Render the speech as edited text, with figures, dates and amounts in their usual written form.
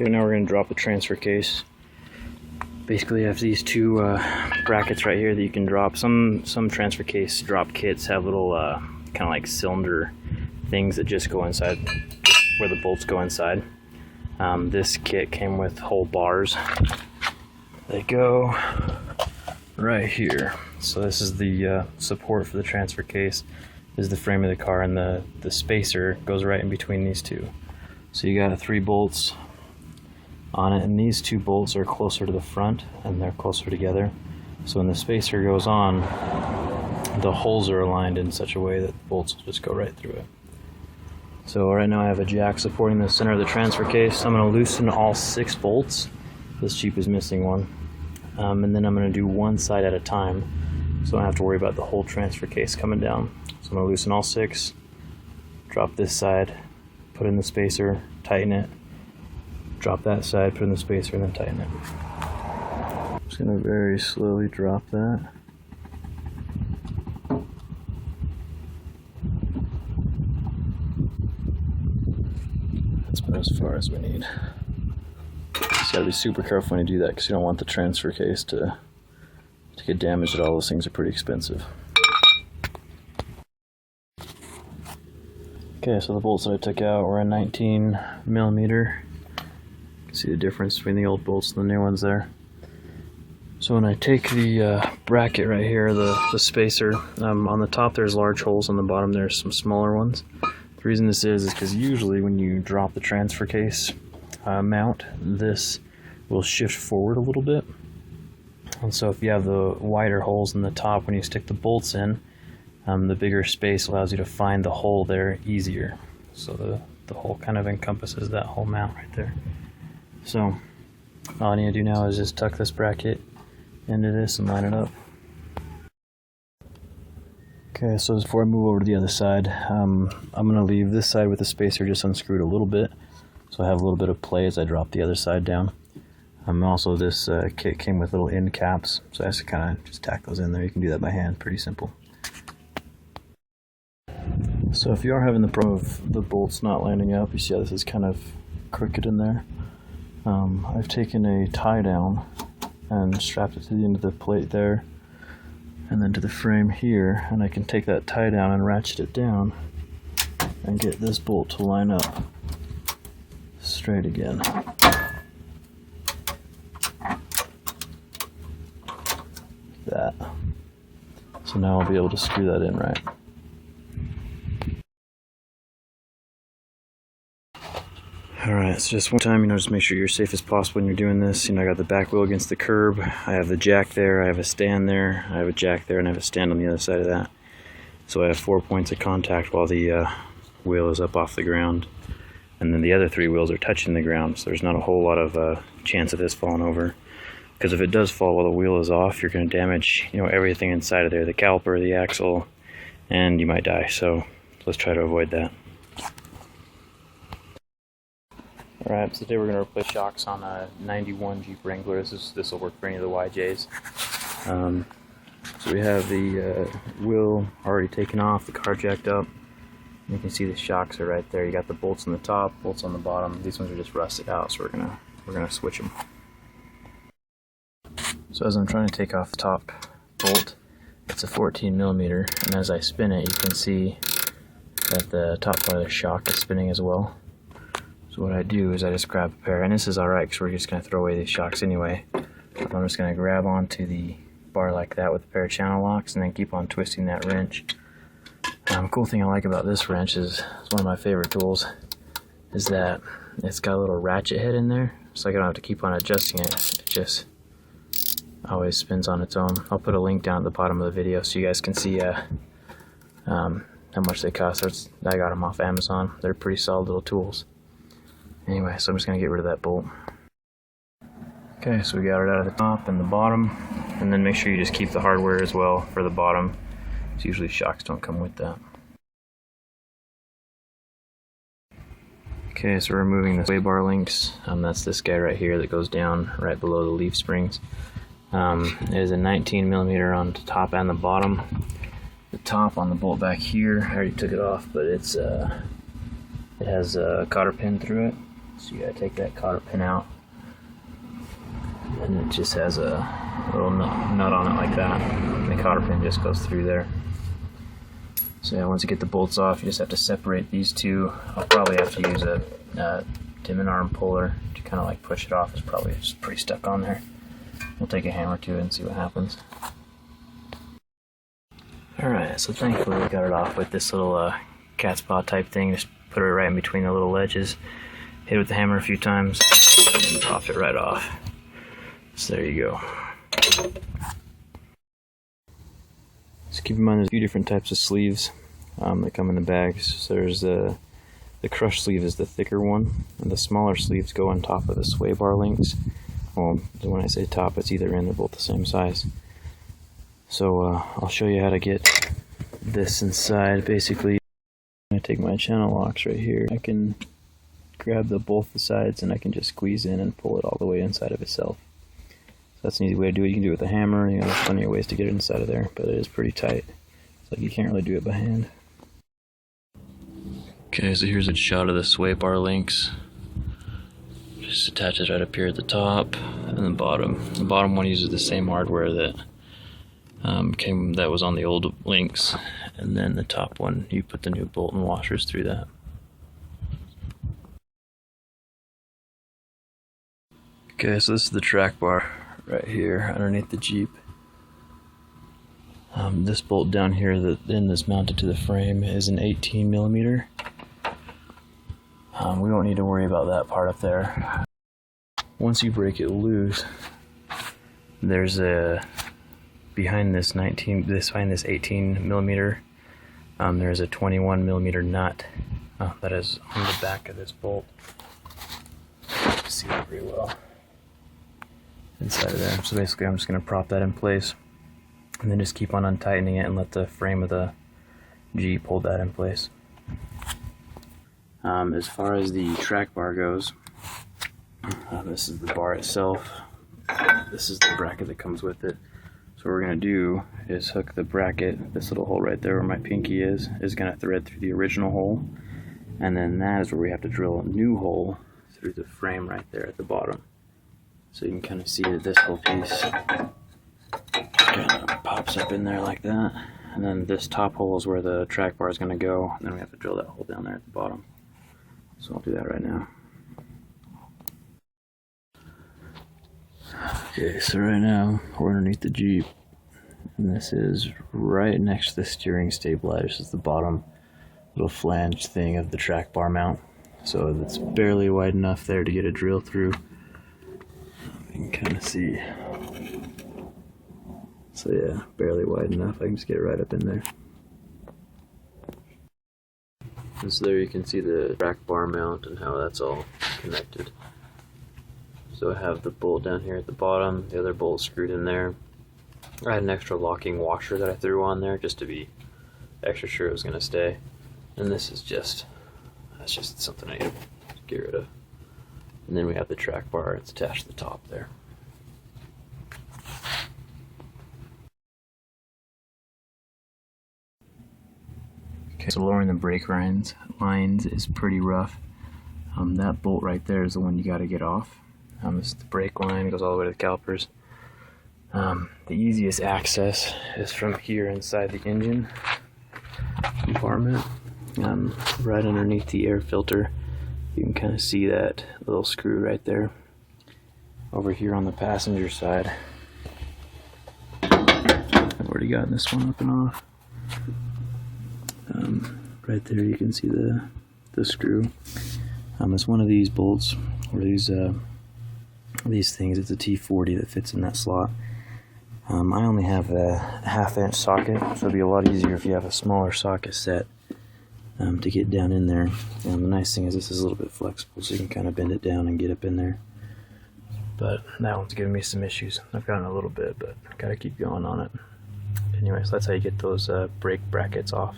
Okay, now we're going to drop the transfer case. Basically, I have these two brackets right here that you can drop. Some transfer case drop kits have little kind of like cylinder things that just go inside, just where the bolts go inside. This kit came with whole bars. They go right here. So this is the support for the transfer case. This is the frame of the car, and the spacer goes right in between these two. So you got 3 bolts on it, and these 2 bolts are closer to the front and they're closer together. So when the spacer goes on, the holes are aligned in such a way that the bolts will just go right through it. So right now I have a jack supporting the center of the transfer case. I'm going to loosen all 6 bolts. This Jeep is missing one. And then I'm going to do one side at a time, so I don't have to worry about the whole transfer case coming down. So I'm going to loosen all 6, drop this side, put in the spacer, tighten it, drop that side, put in the spacer, and then tighten it. I'm just going to very slowly drop that. That's about as far as we need. You gotta be super careful when you do that, because you don't want the transfer case to get damaged at all. Those things are pretty expensive. Okay, so the bolts that I took out were a 19mm. You can see the difference between the old bolts and the new ones there. So when I take the bracket right here, the spacer, on the top there's large holes, on the bottom there's some smaller ones. The reason this is because usually when you drop the transfer case mount, this will shift forward a little bit, and so if you have the wider holes in the top when you stick the bolts in, the bigger space allows you to find the hole there easier. So the hole kind of encompasses that whole mount right there. So all I need to do now is just tuck this bracket into this and line it up. Okay, so before I move over to the other side, I'm going to leave this side with the spacer just unscrewed a little bit, so I have a little bit of play as I drop the other side down. Also, this kit came with little end caps, so I have to kind of just tack those in there. You can do that by hand, pretty simple. So if you are having the problem of the bolts not lining up, you see how this is kind of crooked in there. I've taken a tie down and strapped it to the end of the plate there, and then to the frame here, and I can take that tie down and ratchet it down and get this bolt to line up straight again. That. So now I'll be able to screw that in right. Alright, so just one time, just make sure you're safe as possible when you're doing this. I got the back wheel against the curb, I have the jack there, I have a stand there, I have a jack there, and I have a stand on the other side of that. So I have 4 points of contact while the wheel is up off the ground. And then the other 3 wheels are touching the ground, so there's not a whole lot of chance of this falling over. Because if it does fall while the wheel is off, you're going to damage, everything inside of there, the caliper, the axle, and you might die. So let's try to avoid that. Alright, so today we're going to replace shocks on a 91 Jeep Wrangler. This will work for any of the YJs. So we have the wheel already taken off, the car jacked up. You can see the shocks are right there. You got the bolts on the top, bolts on the bottom. These ones are just rusted out, so we're gonna switch them. So as I'm trying to take off the top bolt, it's a 14mm, and as I spin it, you can see that the top part of the shock is spinning as well. So what I do is I just grab a pair, and this is alright because we're just going to throw away these shocks anyway. I'm just going to grab onto the bar like that with a pair of channel locks and then keep on twisting that wrench. Cool thing I like about this wrench is, it's one of my favorite tools, is that it's got a little ratchet head in there, so I don't have to keep on adjusting it. It just always spins on its own. I'll put a link down at the bottom of the video so you guys can see how much they cost. I got them off Amazon. They're pretty solid little tools. Anyway, so I'm just going to get rid of that bolt. Okay, so we got it out of the top and the bottom, and then make sure you just keep the hardware as well for the bottom. So usually shocks don't come with that. Okay, so we're removing the sway bar links. That's this guy right here that goes down right below the leaf springs. It is a 19mm on the top and the bottom. The top on the bolt back here, I already took it off, but it has a cotter pin through it. So you gotta take that cotter pin out, and it just has a little nut on it like that, and the cotter pin just goes through there. So yeah, once you get the bolts off, you just have to separate these two. I'll probably have to use a pitman arm puller to kind of like push it off. It's probably just pretty stuck on there. We'll take a hammer to it and see what happens. Alright, so thankfully we got it off with this little cat's paw type thing. Just put it right in between the little ledges, hit it with the hammer a few times, and popped it right off. So there you go. Just keep in mind there's a few different types of sleeves that come in the bags. So there's the crush sleeve is the thicker one, and the smaller sleeves go on top of the sway bar links. Well, when I say top, it's either end, they're both the same size. So I'll show you how to get this inside. Basically, I'm going to take my channel locks right here. I can grab both the sides and I can just squeeze in and pull it all the way inside of itself. So that's an easy way to do it. You can do it with a hammer. You know, there's plenty of ways to get it inside of there, but it is pretty tight. It's like you can't really do it by hand. Okay, so here's a shot of the sway bar links. Just attaches right up here at the top and the bottom. The bottom one uses the same hardware that that was on the old links, and then the top one you put the new bolt and washers through that. Okay, so this is the track bar right here underneath the Jeep. This bolt down here that's mounted to the frame is an 18 millimeter. We don't need to worry about that part up there. Once you break it loose, there's a behind this 18 millimeter. There's a 21 millimeter nut that is on the back of this bolt. You can see it pretty well inside of there. So basically, I'm just going to prop that in place, and then just keep on untightening it and let the frame of the Jeep hold that in place. As far as the track bar goes, this is the bar itself. This is the bracket that comes with it. So what we're going to do is hook the bracket, this little hole right there where my pinky is going to thread through the original hole, and then that is where we have to drill a new hole through the frame right there at the bottom. So you can kind of see that this whole piece kind of pops up in there like that, and then this top hole is where the track bar is going to go, and then we have to drill that hole down there at the bottom. So I'll do that right now. Okay, so right now we're underneath the Jeep, and this is right next to the steering stabilizer. This is the bottom little flange thing of the track bar mount. So it's barely wide enough there to get a drill through. You can kind of see. So yeah, barely wide enough. I can just get it right up in there. And so there you can see the track bar mount and how that's all connected. So I have the bolt down here at the bottom, the other bolt screwed in there. I had an extra locking washer that I threw on there just to be extra sure it was going to stay. And this is that's just something I need to get rid of. And then we have the track bar, it's attached to the top there. Okay, so lowering the brake lines is pretty rough. That bolt right there is the one you got to get off. This is the brake line, it goes all the way to the calipers. The easiest access is from here inside the engine compartment, right underneath the air filter. You can kind of see that little screw right there. Over here on the passenger side, I've already gotten this one up and off. Right there you can see the screw. It's one of these bolts, or these things. It's a T40 that fits in that slot. I only have a 1/2 inch socket, so it'll be a lot easier if you have a smaller socket set to get down in there. The nice thing is this is a little bit flexible, so you can kind of bend it down and get up in there. But that one's giving me some issues. I've gotten a little bit, but gotta keep going on it. Anyways, that's how you get those brake brackets off.